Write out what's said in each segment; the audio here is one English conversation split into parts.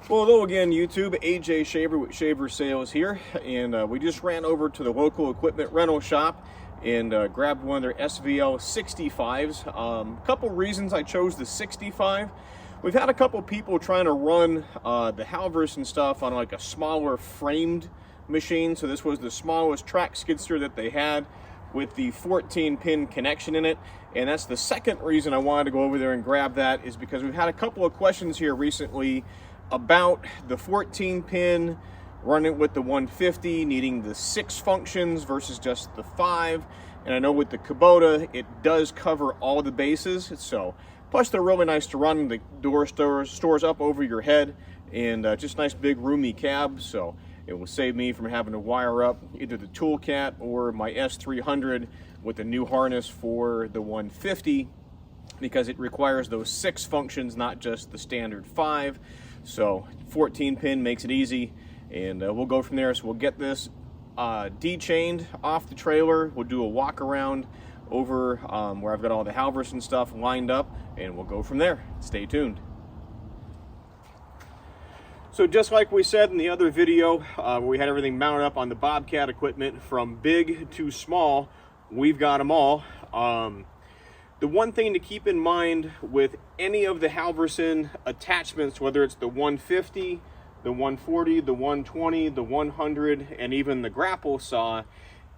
Well, hello again, YouTube. AJ Shaver with Shaver Sales here, and we just ran over to the local equipment rental shop and grabbed one of their SVL 65s. Couple reasons I chose the 65. We've had a couple people trying to run the Halverson stuff on like a smaller framed machine, so this was the smallest track skid steer that they had with the 14-pin connection in it, and that's the second reason I wanted to go over there and grab that, is because we've had a couple of questions here recently about the 14-pin running with the 150 needing the 6 functions versus just the 5. And I know with the Kubota it does cover all the bases, so plus they're really nice to run. The door stores up over your head, and just nice big roomy cab, so it will save me from having to wire up either the Toolcat or my S300 with a new harness for the 150, because it requires those 6 functions, not just the standard 5. So 14-pin makes it easy, and we'll go from there. So we'll get this de-chained off the trailer. We'll do a walk around over where I've got all the Halverson stuff lined up, and we'll go from there. Stay tuned. So just like we said in the other video, where we had everything mounted up on the Bobcat equipment from big to small, we've got them all. The one thing to keep in mind with any of the Halverson attachments, whether it's the 150, the 140, the 120, the 100, and even the Grapple saw,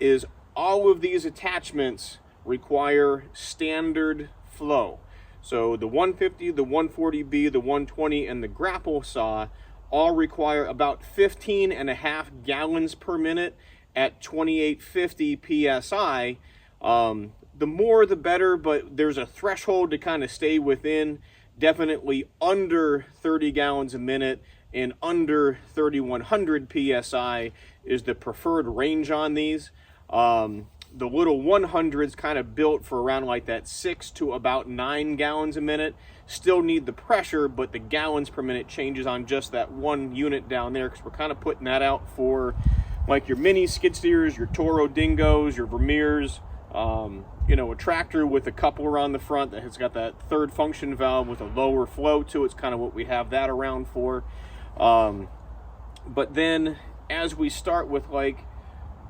is all of these attachments require standard flow. So the 150, the 140B, the 120, and the Grapple saw all require about 15.5 gallons per minute at 2850 PSI. The more the better, but there's a threshold to kind of stay within. Definitely under 30 gallons a minute and under 3100 PSI is the preferred range on these. The little 100s kind of built for around like that 6 to about 9 gallons a minute. Still need the pressure, but the gallons per minute changes on just that one unit down there, because we're kind of putting that out for like your mini skid steers, your Toro Dingos, your Vermeers, you know, a tractor with a coupler on the front that has got that third function valve with a lower flow to it. It's kind of what we have that around for. But then as we start with like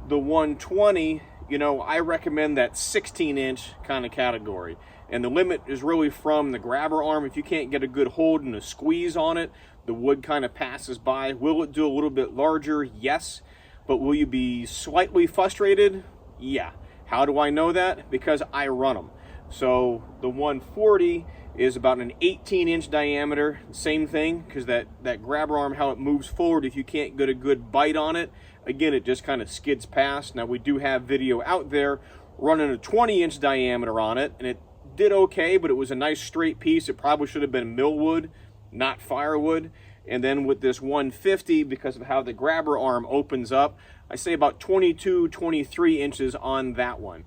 the 120, you know, I recommend that 16-inch kind of category. And the limit is really from the grabber arm. If you can't get a good hold and a squeeze on it, the wood kind of passes by. Will it do a little bit larger? Yes. But will you be slightly frustrated? Yeah. How do I know that? Because I run them. So the 140 is about an 18-inch diameter. Same thing, because that grabber arm, how it moves forward, if you can't get a good bite on it, again, it just kind of skids past. Now, we do have video out there running a 20-inch diameter on it, and it did okay, but it was a nice straight piece. It probably should have been millwood, not firewood. And then with this 150, because of how the grabber arm opens up, I say about 22, 23 inches on that one.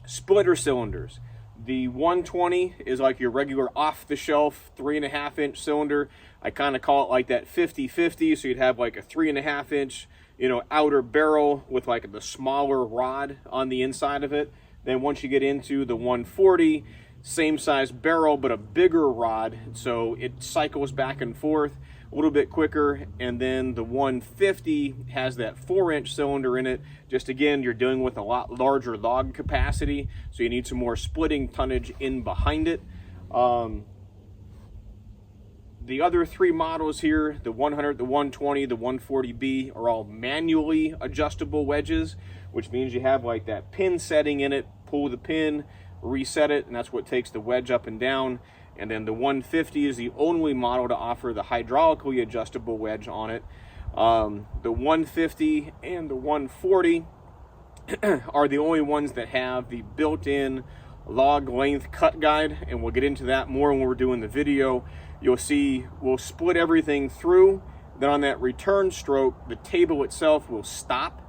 Splitter cylinders. The 120 is like your regular off-the-shelf 3.5-inch cylinder. I kind of call it like that 50-50, so you'd have like a 3.5-inch, you know, outer barrel with like the smaller rod on the inside of it. Then once you get into the 140, same size barrel, but a bigger rod, so it cycles back and forth a little bit quicker. And then the 150 has that 4-inch cylinder in it. Just again, you're dealing with a lot larger log capacity, so you need some more splitting tonnage in behind it. The other 3 models here, the 100, the 120, the 140B, are all manually adjustable wedges, which means you have like that pin setting in it. Pull the pin, reset it, and that's what takes the wedge up and down. And then the 150 is the only model to offer the hydraulically adjustable wedge on it. The 150 and the 140 are the only ones that have the built-in log length cut guide, and we'll get into that more when we're doing the video. You'll see we'll split everything through, then on that return stroke, the table itself will stop,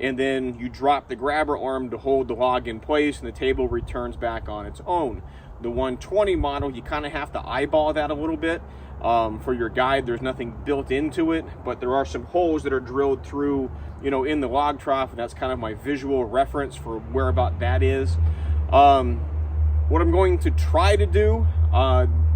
and then you drop the grabber arm to hold the log in place, and the table returns back on its own. The 120 model, you kind of have to eyeball that a little bit. For your guide, there's nothing built into it, but there are some holes that are drilled through, you know, in the log trough, and that's kind of my visual reference for where about that is. What I'm going to try to do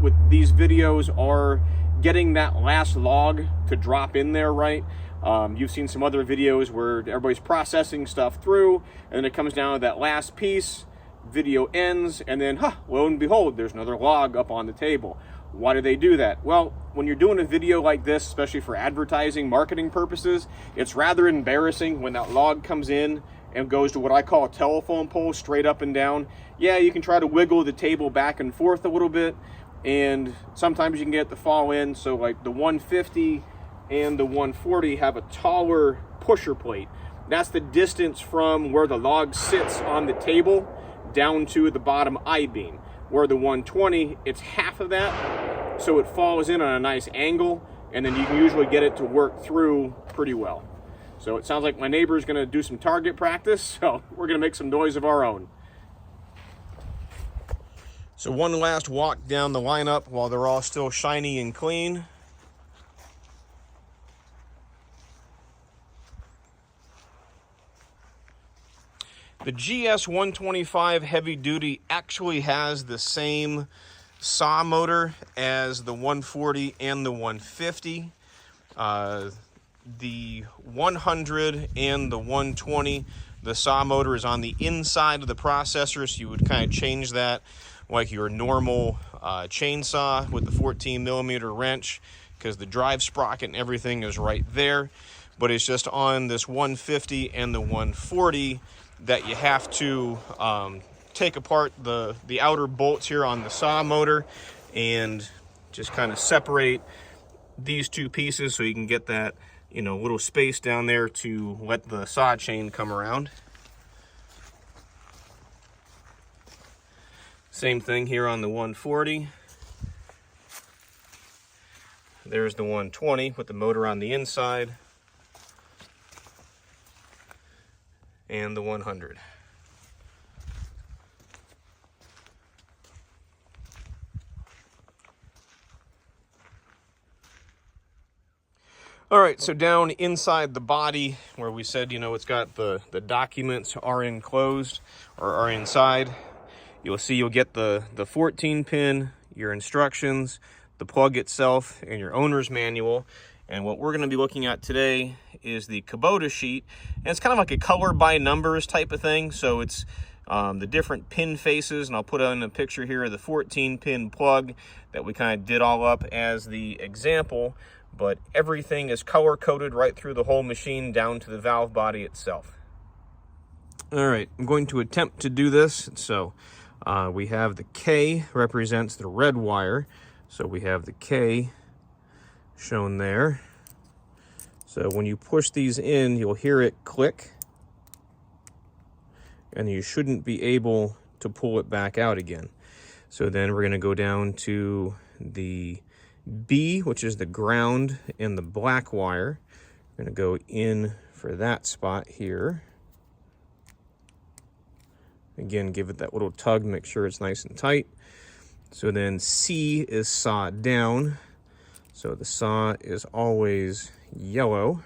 with these videos are getting that last log to drop in there right. You've seen some other videos where everybody's processing stuff through, and then it comes down to that last piece, video ends, and then, lo and behold, there's another log up on the table. Why do they do that? Well, when you're doing a video like this, especially for advertising, marketing purposes, it's rather embarrassing when that log comes in and goes to what I call a telephone pole, straight up and down. Yeah, you can try to wiggle the table back and forth a little bit, and sometimes you can get it to fall in. So like the 150 and the 140 have a taller pusher plate. That's the distance from where the log sits on the table down to the bottom I-beam. Where the 120, it's half of that, so it falls in on a nice angle, and then you can usually get it to work through pretty well. So it sounds like my neighbor's gonna do some target practice, so we're gonna make some noise of our own. So one last walk down the lineup while they're all still shiny and clean. The GS 125 heavy duty actually has the same saw motor as the 140 and the 150. The 100 and the 120, the saw motor is on the inside of the processor, so you would kind of change that like your normal chainsaw with the 14mm wrench, because the drive sprocket and everything is right there. But it's just on this 150 and the 140 that you have to take apart the outer bolts here on the saw motor and just kind of separate these two pieces so you can get that, little space down there to let the saw chain come around. Same thing here on the 140. There's the 120 with the motor on the inside. And the 100. All right, so down inside the body where we said, it's got the documents are enclosed or are inside, you'll get the 14 pin, your instructions, the plug itself, and your owner's manual. And what we're going to be looking at today is the Kubota sheet. And it's kind of like a color by numbers type of thing. So it's the different pin faces, and I'll put on a picture here of the 14 pin plug that we kind of did all up as the example. But everything is color coded right through the whole machine down to the valve body itself. All right, I'm going to attempt to do this. So we have the K represents the red wire. So we have the K shown there. So when you push these in, you'll hear it click, and you shouldn't be able to pull it back out again. So then we're going to go down to the B, which is the ground and the black wire. We're going to go in for that spot here. Again, give it that little tug, make sure it's nice and tight. So then C is sawed down. So the saw is always yellow,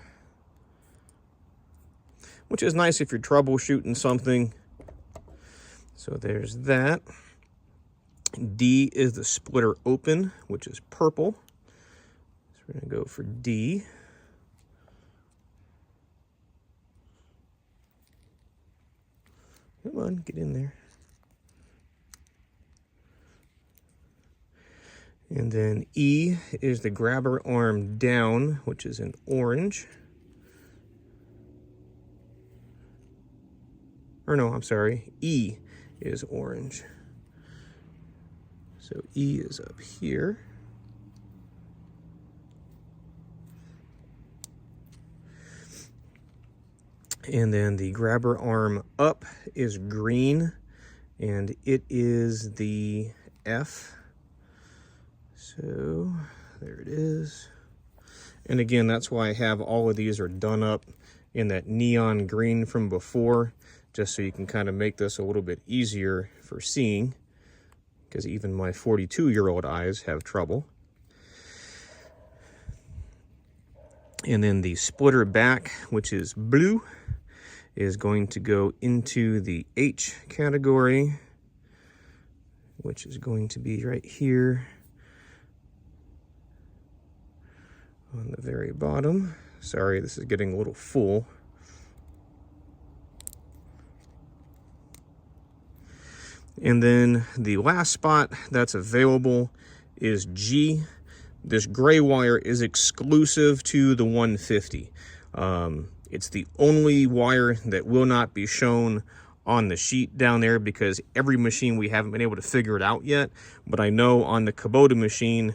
which is nice if you're troubleshooting something. So there's that. D is the splitter open, which is purple. So we're going to go for D. Come on, get in there. And then E is the grabber arm down, which is in orange. Or no, I'm sorry, E is orange. So E is up here. And then the grabber arm up is green, and it is the F. So there it is. And again, that's why I have all of these are done up in that neon green from before, just so you can kind of make this a little bit easier for seeing, because even my 42-year-old eyes have trouble. And then the splitter back, which is blue, is going to go into the H category, which is going to be right here. on the very bottom. Sorry, this is getting a little full. And then the last spot that's available is G. This gray wire is exclusive to the 150. It's the only wire that will not be shown on the sheet down there because every machine we haven't been able to figure it out yet. But I know on the Kubota machine,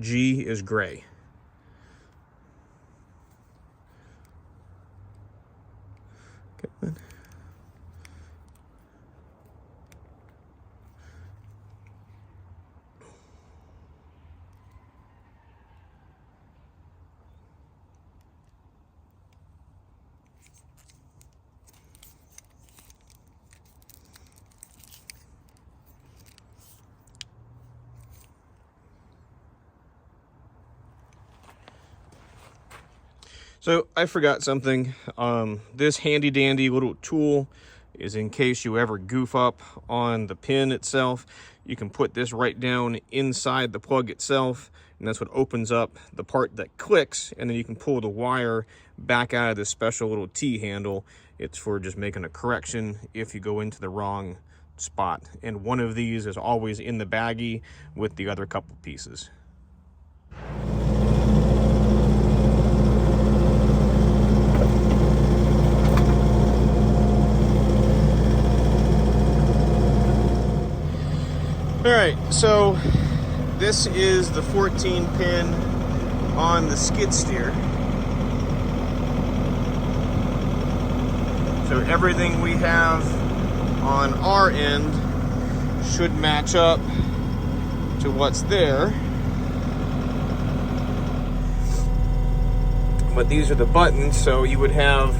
G is gray. Good. So I forgot something. This handy dandy little tool is in case you ever goof up on the pin itself. You can put this right down inside the plug itself, and that's what opens up the part that clicks, and then you can pull the wire back out of this special little T handle. It's for just making a correction if you go into the wrong spot. And one of these is always in the baggie with the other couple pieces. All right, so this is the 14 pin on the skid steer. So everything we have on our end should match up to what's there. But these are the buttons, so you would have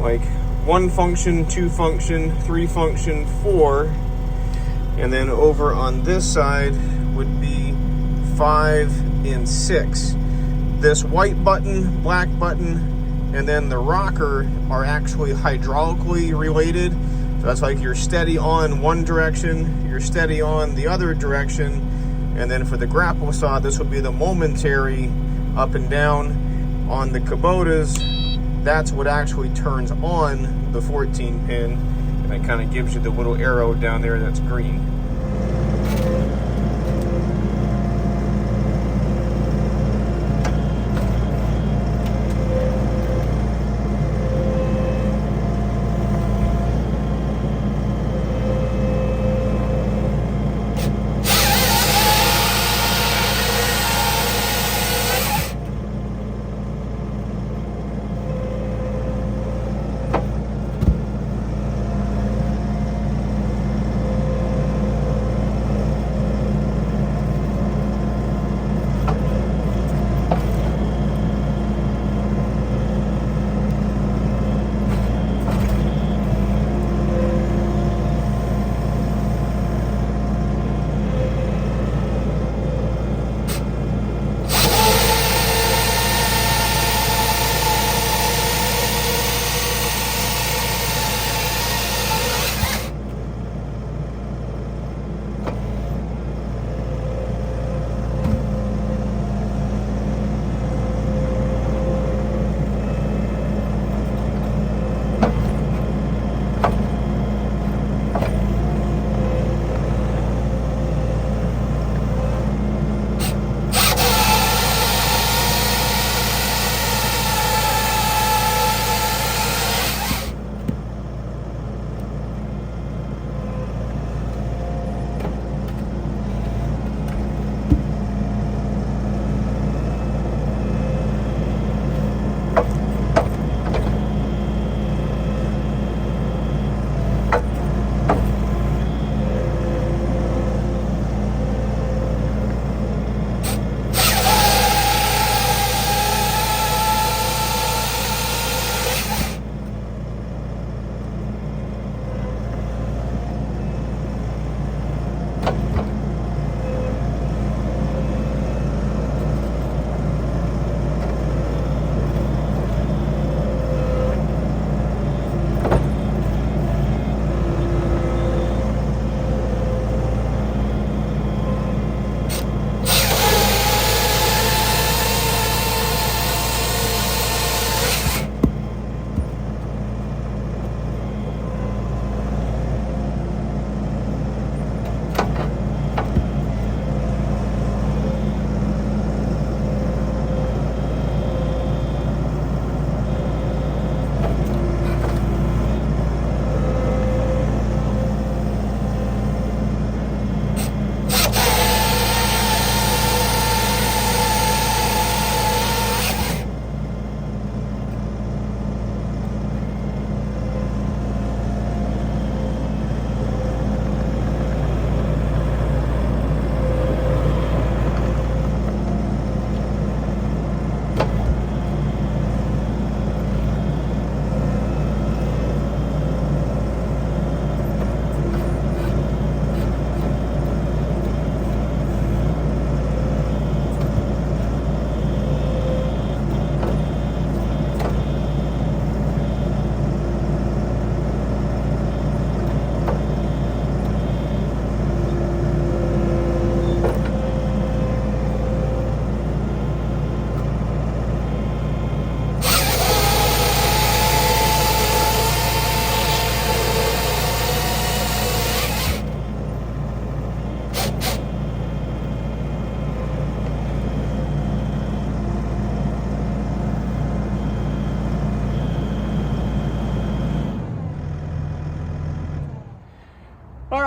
like 1 function, 2 function, 3 function, 4. And then over on this side would be 5 and 6. This white button, black button, and then the rocker are actually hydraulically related. So that's like you're steady on one direction, you're steady on the other direction. And then for the grapple saw, this would be the momentary up and down. On the Kubotas, that's what actually turns on the 14 pin. And it kind of gives you the little arrow down there that's green.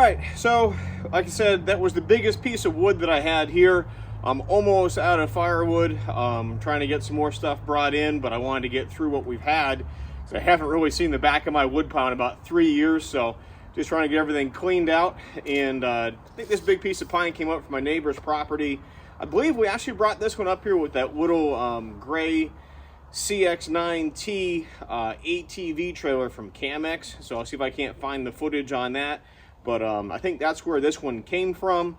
right, so like I said, that was the biggest piece of wood that I had here. I'm almost out of firewood. Trying to get some more stuff brought in, but I wanted to get through what we've had. So I haven't really seen the back of my wood pile in about 3 years, so just trying to get everything cleaned out. And I think this big piece of pine came up from my neighbor's property. I believe we actually brought this one up here with that little gray CX-9T ATV trailer from Camex. So I'll see if I can't find the footage on that. But I think that's where this one came from.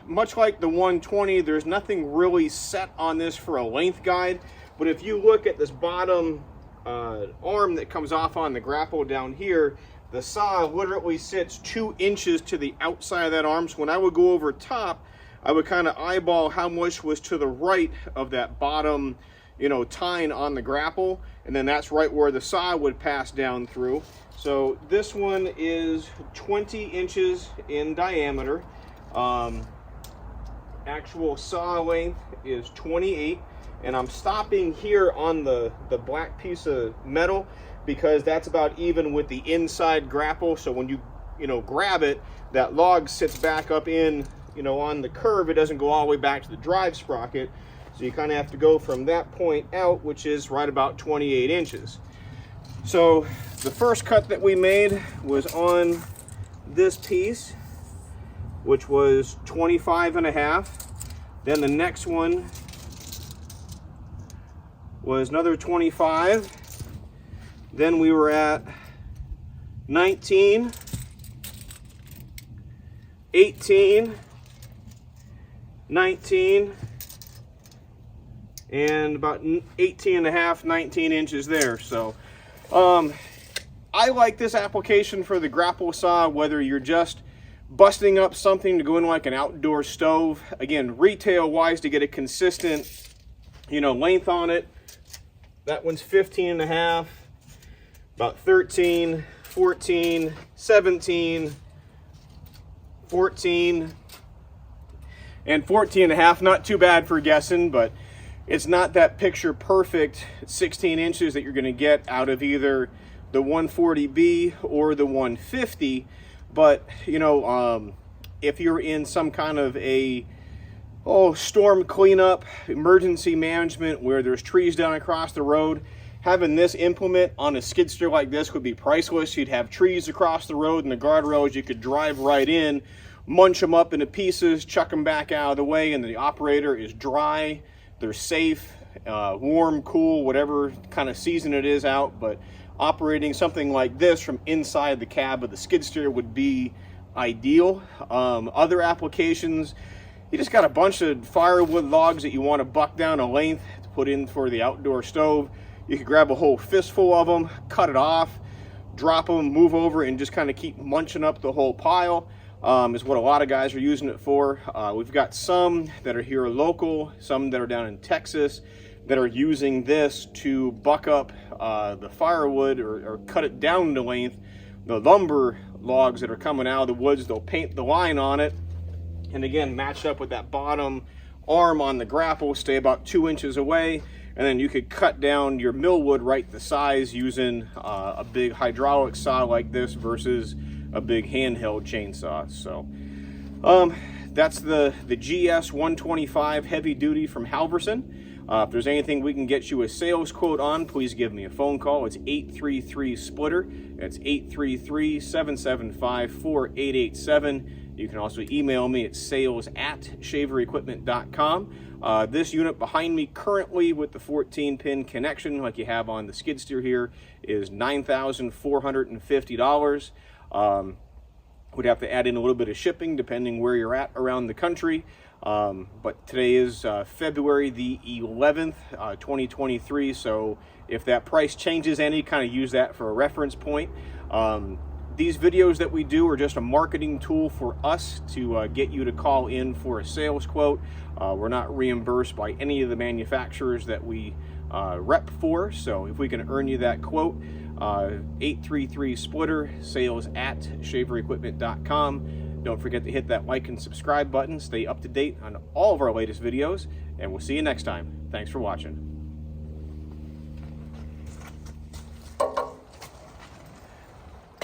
Much like the 120, there's nothing really set on this for a length guide. But if you look at this bottom arm that comes off on the grapple down here, the saw literally sits 2 inches to the outside of that arm. So when I would go over top, I would kind of eyeball how much was to the right of that bottom, you know, tine on the grapple, and then that's right where the saw would pass down through. So this one is 20 inches in diameter. Actual saw length is 28, and I'm stopping here on the black piece of metal because that's about even with the inside grapple. So when you know, grab it, that log sits back up in, you know, on the curve. It doesn't go all the way back to the drive sprocket. So you kind of have to go from that point out, which is right about 28 inches. So the first cut that we made was on this piece, which was 25.5. Then the next one was another 25. Then we were at 19, 18, 19, and about 18.5, 19 inches there. So I like this application for the grapple saw, whether you're just busting up something to go in like an outdoor stove. Again, retail wise, to get a consistent, you know, length on it. That one's 15.5, about 13, 14, 17, 14, and 14.5. Not too bad for guessing, but it's not that picture perfect 16 inches that you're going to get out of either the 140B or the 150. But, you know, if you're in some kind of a storm cleanup, emergency management where there's trees down across the road, having this implement on a skid steer like this would be priceless. You'd have trees across the road and the guardrails. You could drive right in, munch them up into pieces, chuck them back out of the way, and the operator is dry. They're safe, warm, cool, whatever kind of season it is out. But operating something like this from inside the cab of the skid steer would be ideal. Other applications, you just got a bunch of firewood logs that you want to buck down a length to put in for the outdoor stove. You could grab a whole fistful of them, cut it off, drop them, move over, and just kind of keep munching up the whole pile. Is what a lot of guys are using it for. We've got some that are here local, some that are down in Texas that are using this to buck up the firewood or cut it down to length. The lumber logs that are coming out of the woods, they'll paint the line on it, and again, match up with that bottom arm on the grapple, stay about 2 inches away, and then you could cut down your millwood right the size using a big hydraulic saw like this versus a big handheld chainsaw. So that's the GS 125 heavy duty from Halverson. If there's anything we can get you a sales quote on, please give me a phone call. It's 833-SPLITTER. That's 833-775-4887. You can also email me at sales@shaverequipment.com. This unit behind me currently with the 14-pin connection like you have on the skid steer here is $9,450. Would have to add in a little bit of shipping depending where you're at around the country. But today is February the 11th, 2023. So if that price changes any, kind of use that for a reference point. These videos that we do are just a marketing tool for us to get you to call in for a sales quote. We're not reimbursed by any of the manufacturers that we rep for. So if we can earn you that quote, 833-SPLITTER, sales@shaverequipment.com. Don't forget to hit that like and subscribe button. Stay up to date on all of our latest videos, and we'll see you next time. Thanks for watching.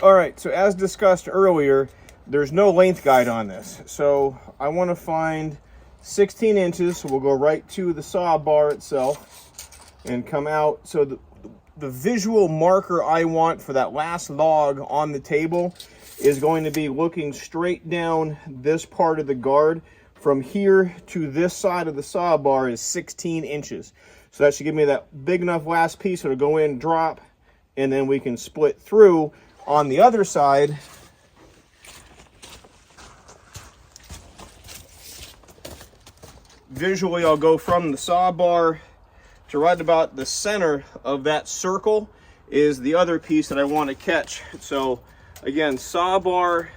All right, so as discussed earlier, there's no length guide on this. So I want to find 16 inches. So we'll go right to the saw bar itself and come out. So the visual marker I want for that last log on the table is going to be looking straight down this part of the guard. From here to this side of the saw bar is 16 inches. So that should give me that big enough last piece to go in, drop, and then we can split through. On the other side, visually I'll go from the saw bar to right about the center of that circle is the other piece that I want to catch. So again, saw bar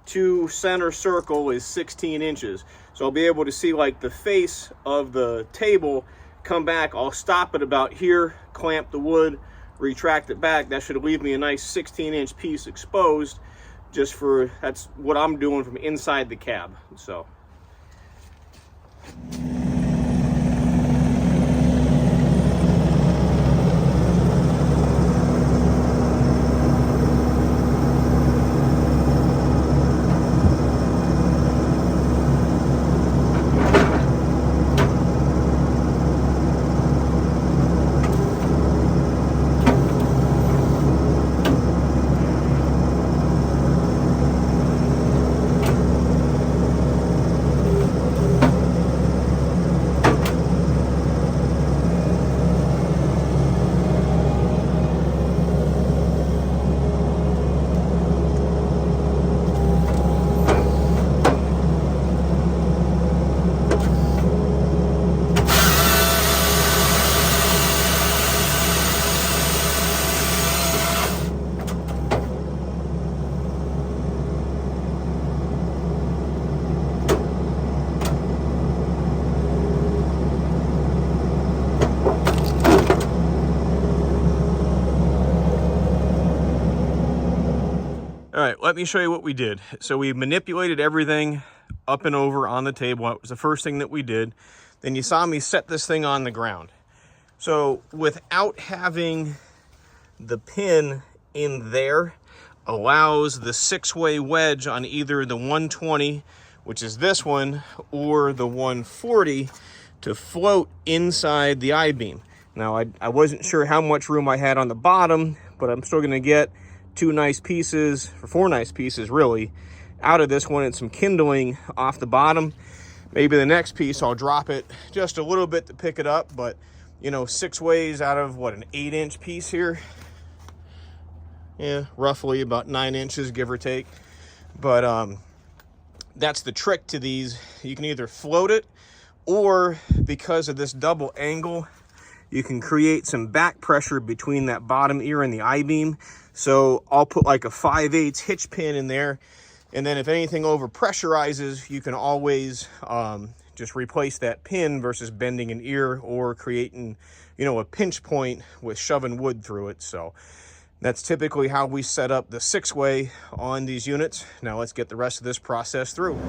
to center circle is 16 inches. So I'll be able to see like the face of the table come back. I'll stop it about here, clamp the wood, retract it back. That should leave me a nice 16-inch piece exposed, just for, that's what I'm doing from inside the cab. So all right, let me show you what we did. So we manipulated everything up and over on the table. That was the first thing that we did. Then you saw me set this thing on the ground. So without having the pin in there, allows the 6-way wedge on either the 120, which is this one, or the 140 to float inside the I-beam. Now I wasn't sure how much room I had on the bottom, but I'm still gonna get 2 nice pieces, or 4 nice pieces really, out of this one, and some kindling off the bottom. Maybe the next piece I'll drop it just a little bit to pick it up, but you know, 6 ways out of what, an 8-inch piece here? Yeah, roughly about 9 inches, give or take. But that's the trick to these. You can either float it, or because of this double angle, you can create some back pressure between that bottom ear and the I-beam. So I'll put like a 5/8 hitch pin in there, and then if anything over pressurizes, you can always just replace that pin versus bending an ear or creating, you know, a pinch point with shoving wood through it. So that's typically how we set up the 6-way on these units. Now let's get the rest of this process through.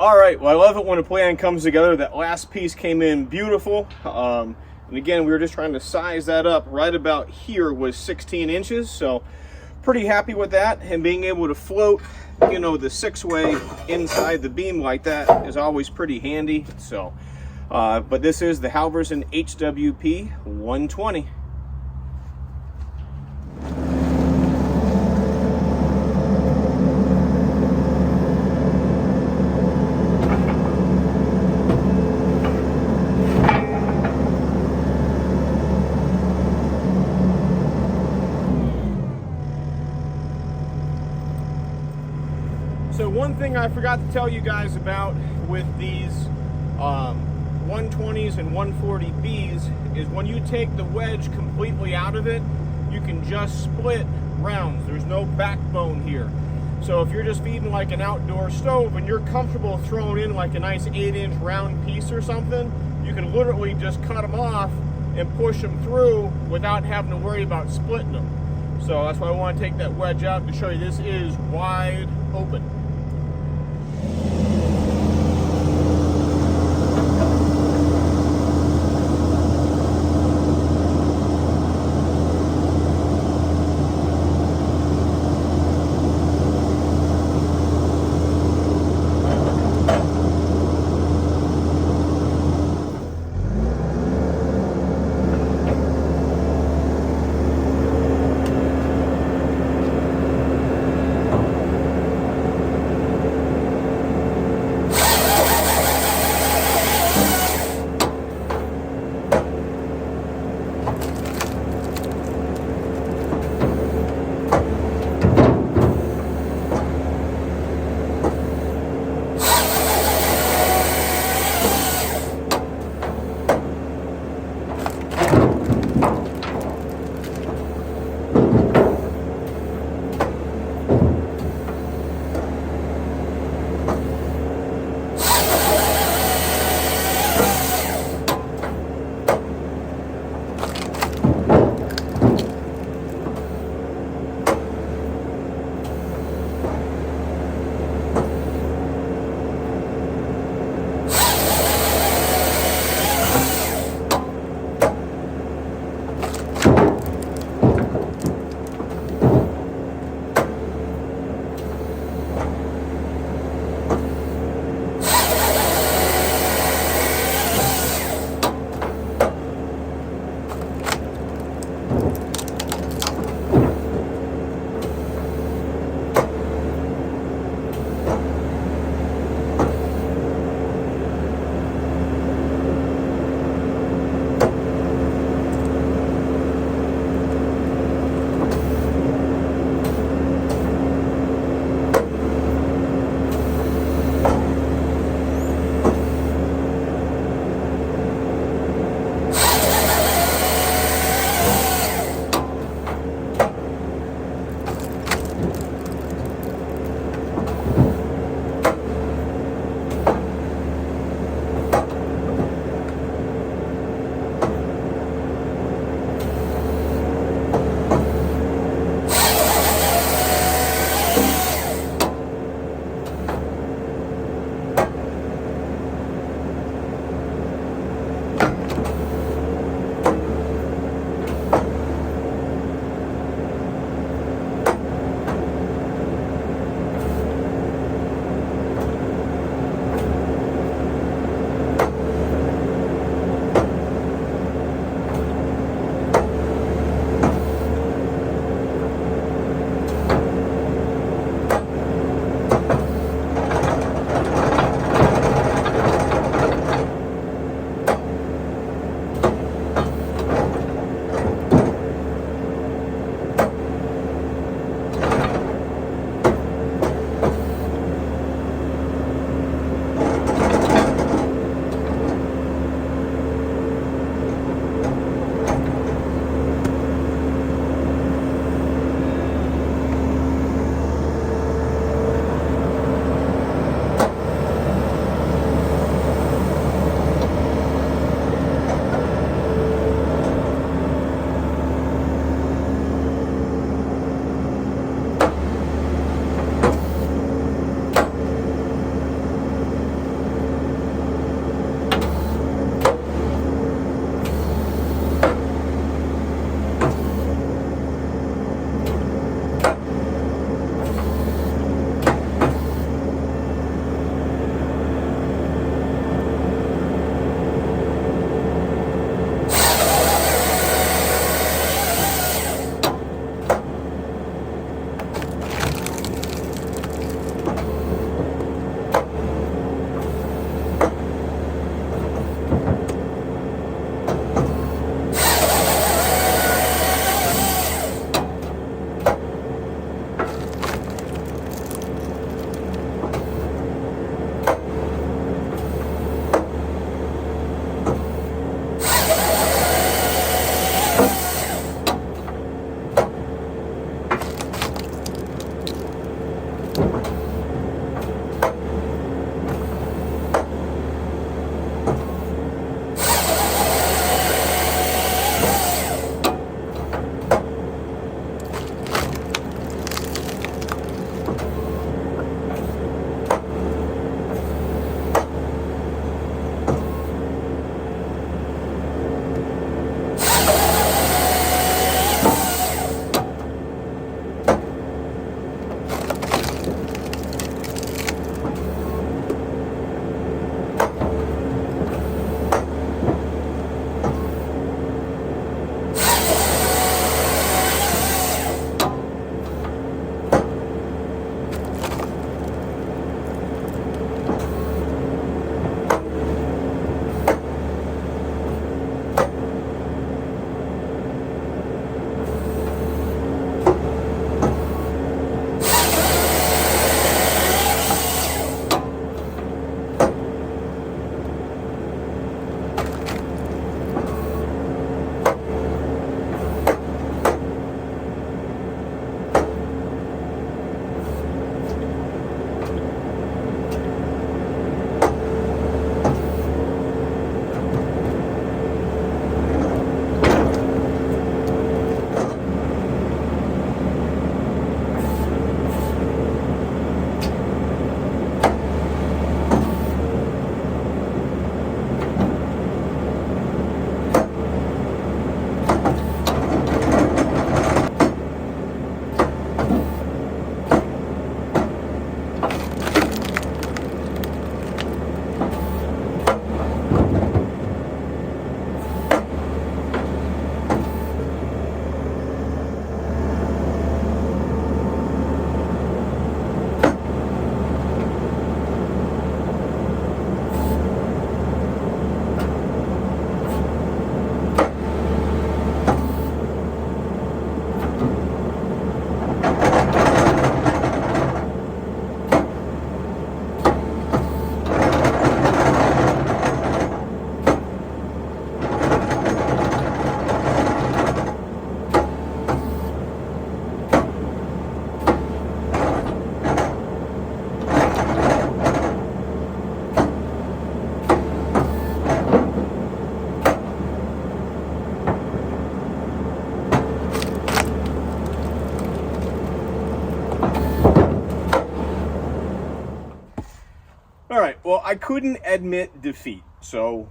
All right, well, I love it when a plan comes together. That last piece came in beautiful. And again, we were just trying to size that up. Right about here was 16 inches, so pretty happy with that. And being able to float, you know, the 6-way inside the beam like that is always pretty handy. So, but this is the Halverson HWP 120. So one thing I forgot to tell you guys about with these 120s and 140Bs is when you take the wedge completely out of it, you can just split rounds. There's no backbone here. So if you're just feeding like an outdoor stove and you're comfortable throwing in like a nice 8-inch round piece or something, you can literally just cut them off and push them through without having to worry about splitting them. So that's why I want to take that wedge out to show you this is wide open. All right, well, I couldn't admit defeat, so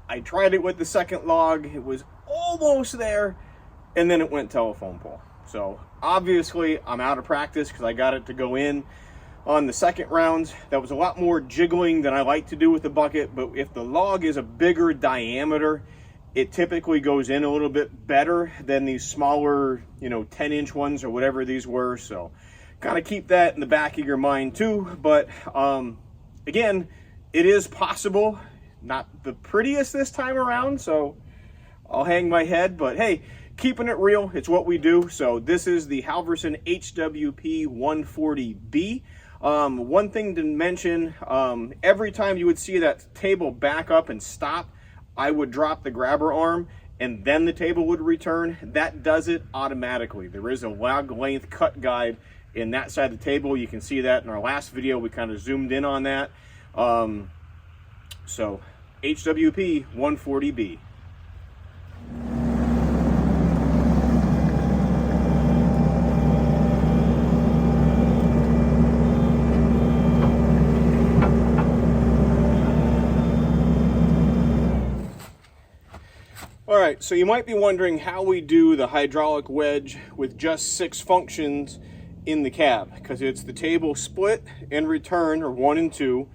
I tried it with the second log. It was almost there, and then it went telephone pole. So obviously I'm out of practice because I got it to go in on the second rounds. That was a lot more jiggling than I like to do with the bucket, but if the log is a bigger diameter, it typically goes in a little bit better than these smaller, 10-inch ones or whatever these were. So kind of keep that in the back of your mind too. But again, it is possible. Not the prettiest this time around, so I'll hang my head, but hey, keeping it real, it's what we do. So this is the Halverson HWP 140B. One thing to mention, every time you would see that table back up and stop, I would drop the grabber arm and then the table would return. That does it automatically. There is a log length cut guide in that side of the table. You can see that in our last video. We kind of zoomed in on that. So HWP 140B. All right, so you might be wondering how we do the hydraulic wedge with just 6 functions in the cab, because it's the table split and return are 1 and 2,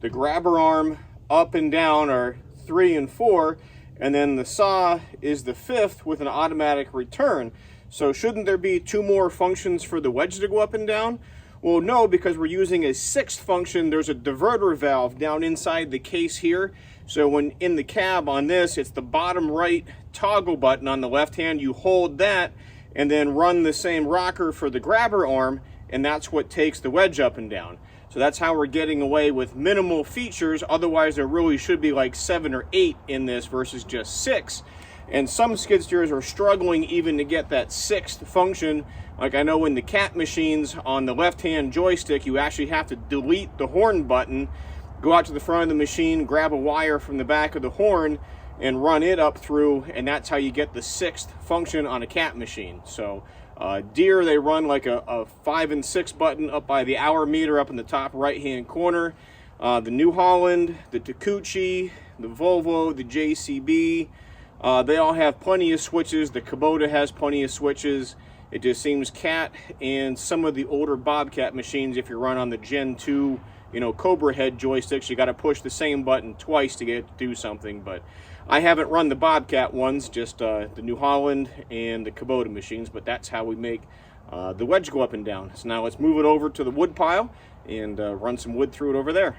the grabber arm up and down are 3 and 4, and then the saw is the 5th with an automatic return. So shouldn't there be 2 more functions for the wedge to go up and down? Well, no, because we're using a 6th function. There's a diverter valve down inside the case here. So when in the cab on this, it's the bottom right toggle button on the left hand. You hold that and then run the same rocker for the grabber arm, and that's what takes the wedge up and down. So that's how we're getting away with minimal features. Otherwise, there really should be like 7 or 8 in this versus just 6. And some skid steers are struggling even to get that 6th function. Like I know in the cat machines on the left-hand joystick, you actually have to delete the horn button, go out to the front of the machine, grab a wire from the back of the horn, and run it up through, and that's how you get the 6th function on a cat machine. So Deere, they run like a 5 and 6 button up by the hour meter up in the top right-hand corner. The New Holland, the Takeuchi, the Volvo, the JCB, they all have plenty of switches. The Kubota has plenty of switches. It just seems Cat and some of the older Bobcat machines, if you run on the Gen 2, Cobra head joysticks, you got to push the same button twice to get it to do something. But I haven't run the Bobcat ones, just the New Holland and the Kubota machines, but that's how we make the wedge go up and down. So now let's move it over to the wood pile and run some wood through it over there.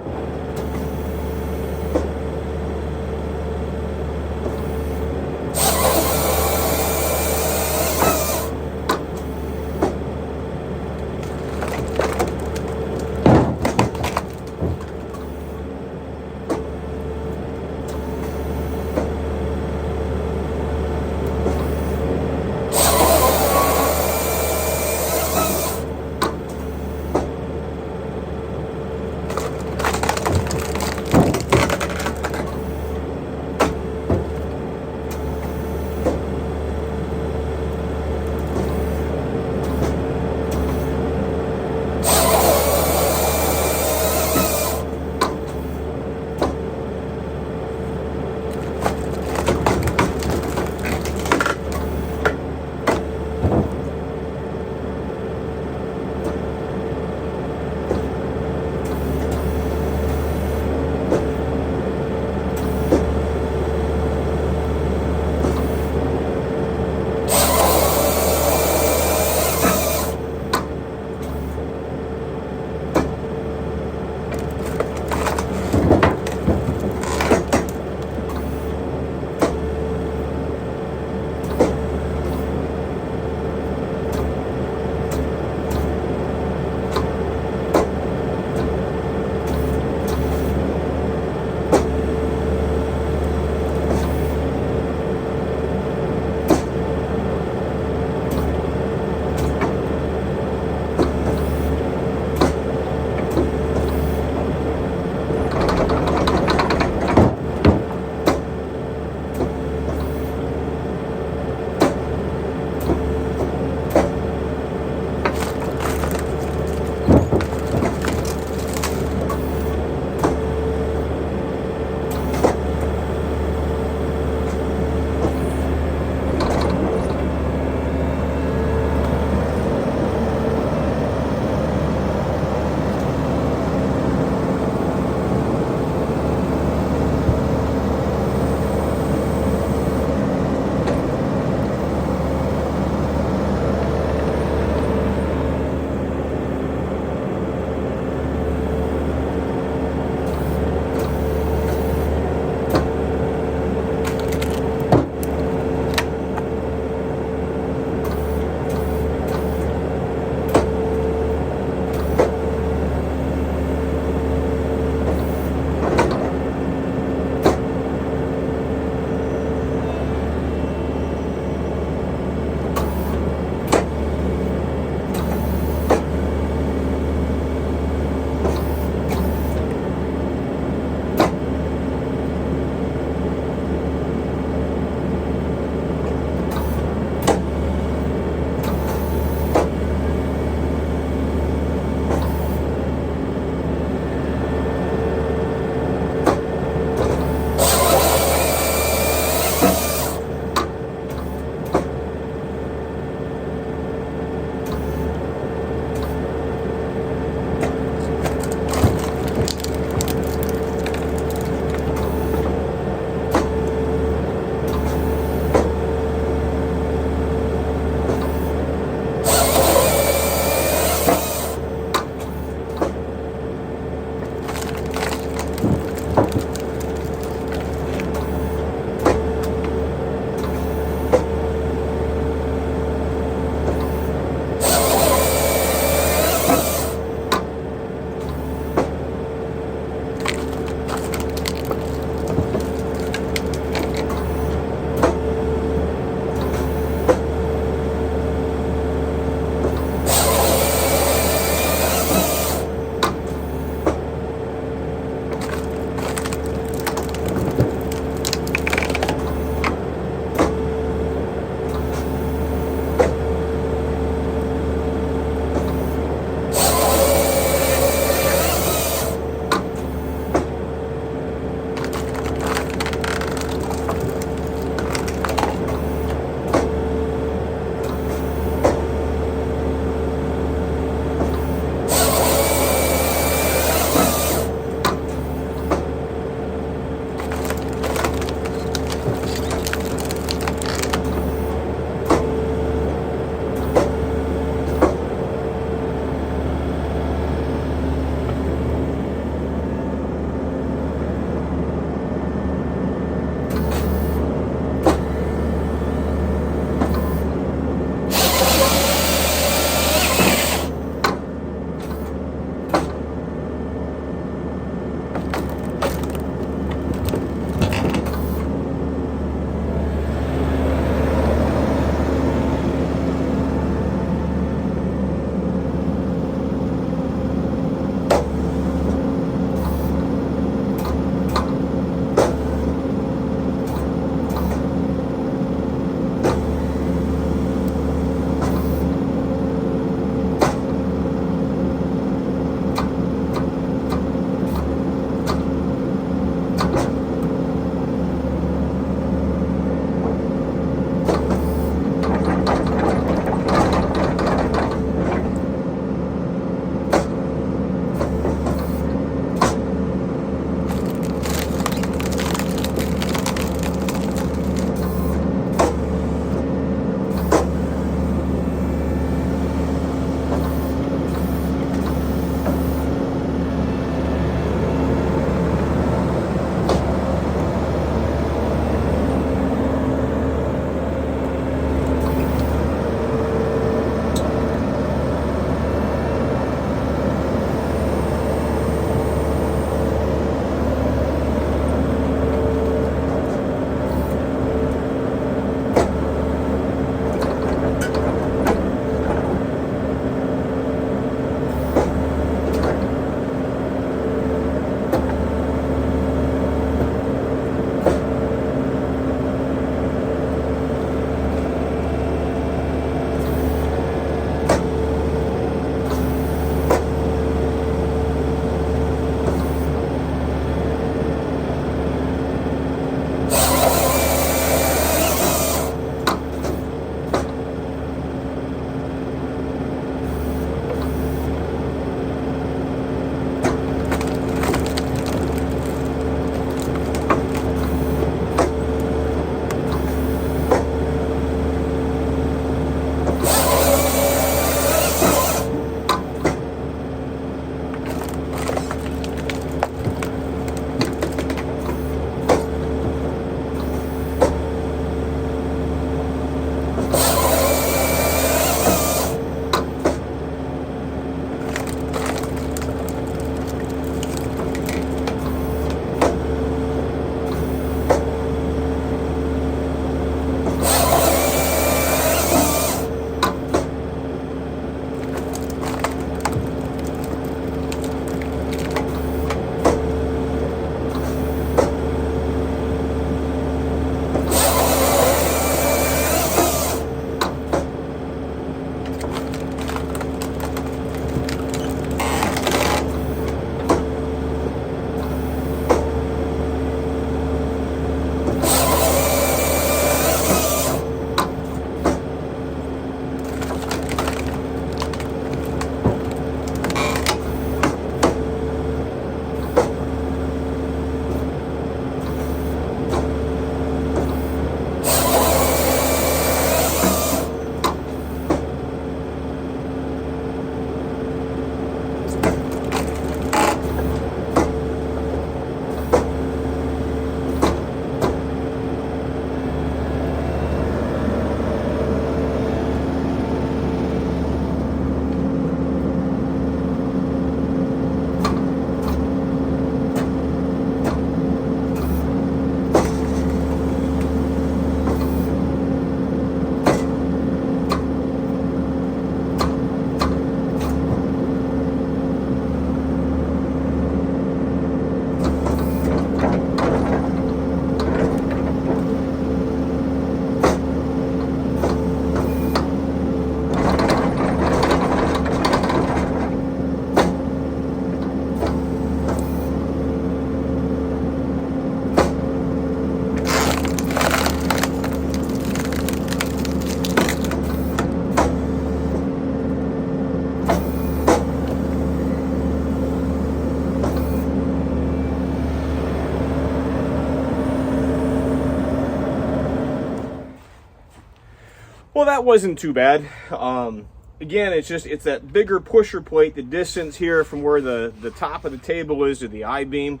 Well, that wasn't too bad. Again, it's that bigger pusher plate, the distance here from where the top of the table is to the I-beam.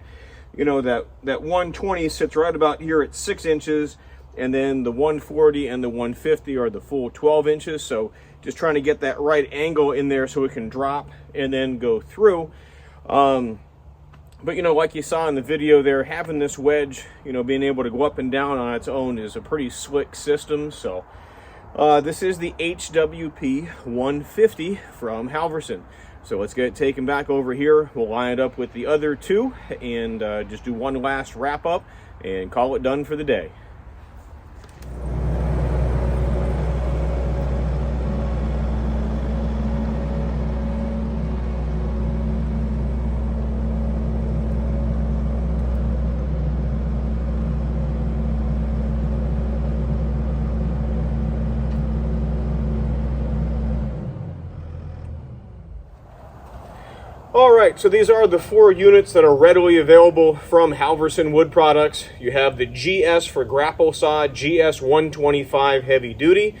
You know, that 120 sits right about here at 6 inches, and then the 140 and the 150 are the full 12 inches. So just trying to get that right angle in there so it can drop and then go through. But, you know, like you saw in the video there, having this wedge, you know, being able to go up and down on its own is a pretty slick system. So this is the HWP 150 from Halverson. So let's get it taken back over here. We'll line it up with the other two and just do one last wrap up and call it done for the day. All right, so these are the 4 units that are readily available from Halverson Wood Products. You have the GS for grapple saw, GS 125 heavy duty.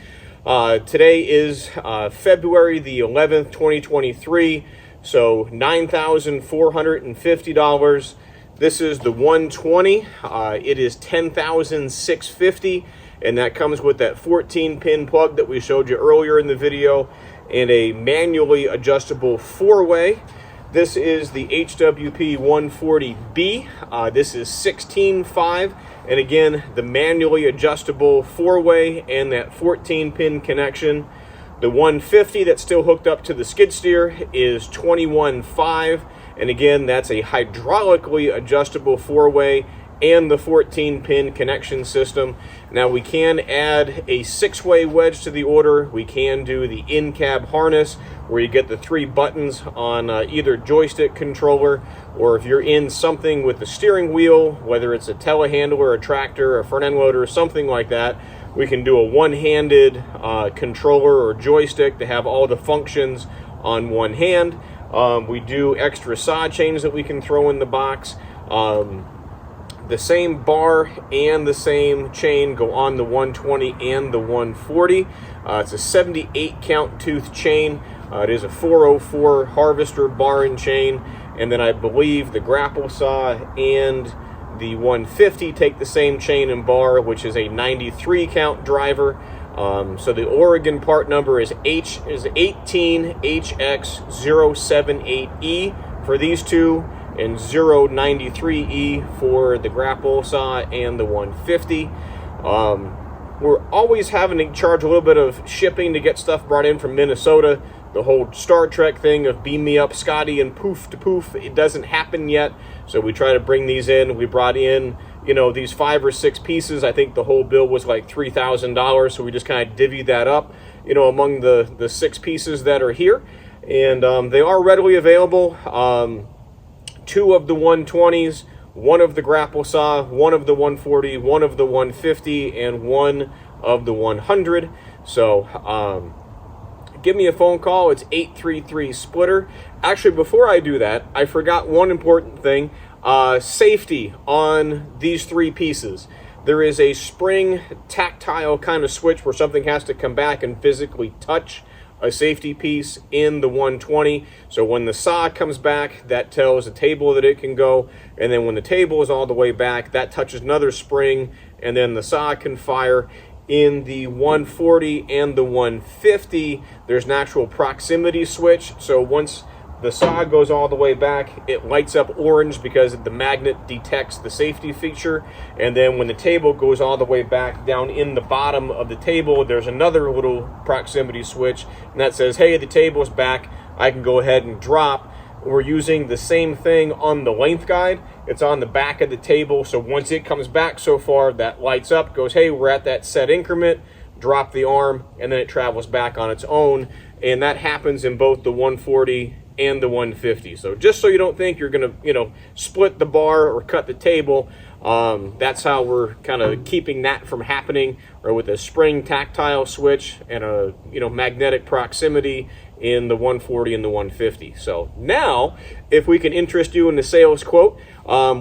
Today is February the 11th, 2023, so $9,450. This is the 120. It is $10,650, and that comes with that 14-pin plug that we showed you earlier in the video and a manually adjustable 4-way. This is the HWP 140B. This is 16.5, and again, the manually adjustable 4-way and that 14-pin connection. The 150 that's still hooked up to the skid steer is 21.5, and again, that's a hydraulically adjustable 4-way and the 14-pin connection system. Now we can add a 6-way wedge to the order. We can do the in-cab harness where you get the 3 buttons on either joystick controller, or if you're in something with the steering wheel, whether it's a telehandler, a tractor, a front end loader, or something like that, we can do a one-handed controller or joystick to have all the functions on one hand. We do extra saw chains that we can throw in the box. The same bar and the same chain go on the 120 and the 140. It's a 78 count tooth chain. It is a 404 harvester bar and chain. And then I believe the grapple saw and the 150 take the same chain and bar, which is a 93 count driver. So the Oregon part number is 18HX078E for these two, and 093E for the grapple saw and the 150. We're always having to charge a little bit of shipping to get stuff brought in from Minnesota. The whole Star Trek thing of beam me up Scotty and poof to poof, it doesn't happen yet. So we try to bring these in. We brought in, you know, these 5 or 6 pieces. I think the whole bill was like $3,000. So we just kind of divvied that up, you know, among the 6 pieces that are here. And they are readily available. 2 of the 120s, 1 of the grapple saw, 1 of the 140, 1 of the 150, and 1 of the 100. So give me a phone call. It's 833-SPLITTER. Actually, before I do that, I forgot one important thing. Safety on these 3 pieces. There is a spring tactile kind of switch where something has to come back and physically touch a safety piece in the 120. So when the saw comes back, that tells the table that it can go, and then when the table is all the way back, that touches another spring, and then the saw can fire. In the 140 and the 150, there's an actual proximity switch. So once the saw goes all the way back, it lights up orange because the magnet detects the safety feature. And then when the table goes all the way back, down in the bottom of the table, there's another little proximity switch, and that says, hey, the table's back, I can go ahead and drop. We're using the same thing on the length guide. It's on the back of the table, so once it comes back so far, that lights up, goes, hey, we're at that set increment, drop the arm, and then it travels back on its own. And that happens in both the 140 and the 150. So just so you don't think you're gonna, split the bar or cut the table, That's how we're kind of keeping that from happening, or with a spring tactile switch and a magnetic proximity in the 140 and the 150. So now, if we can interest you in the sales quote,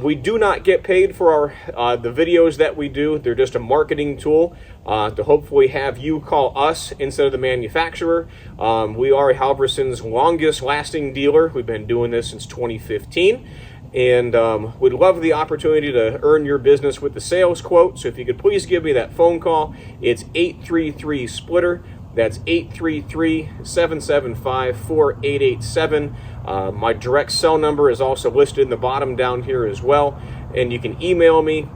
we do not get paid for the videos that we do. They're just a marketing tool to hopefully have you call us instead of the manufacturer. We are Halverson's longest lasting dealer. We've been doing this since 2015. And we'd love the opportunity to earn your business with the sales quote. So if you could please give me that phone call, it's 833-SPLITTER. That's 833-775-4887. My direct cell number is also listed in the bottom down here as well. And you can email me.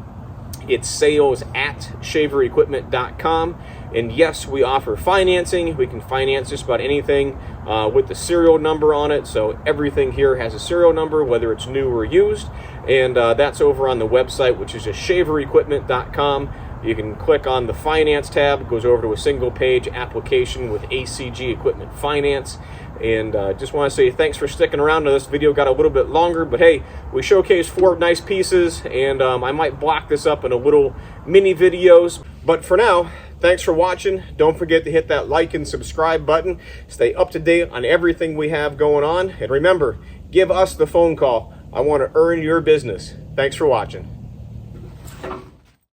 It's sales@shaverequipment.com. And yes, we offer financing. We can finance just about anything with the serial number on it. So everything here has a serial number, whether it's new or used. And that's over on the website, which is just shaverequipment.com. You can click on the finance tab. It goes over to a single page application with ACG Equipment Finance. And just want to say thanks for sticking around to this video. Got a little bit longer, but hey, we showcased 4 nice pieces, and I might block this up in a little mini videos. But for now, thanks for watching. Don't forget to hit that like and subscribe button. Stay up to date on everything we have going on. And remember, give us the phone call. I want to earn your business. Thanks for watching.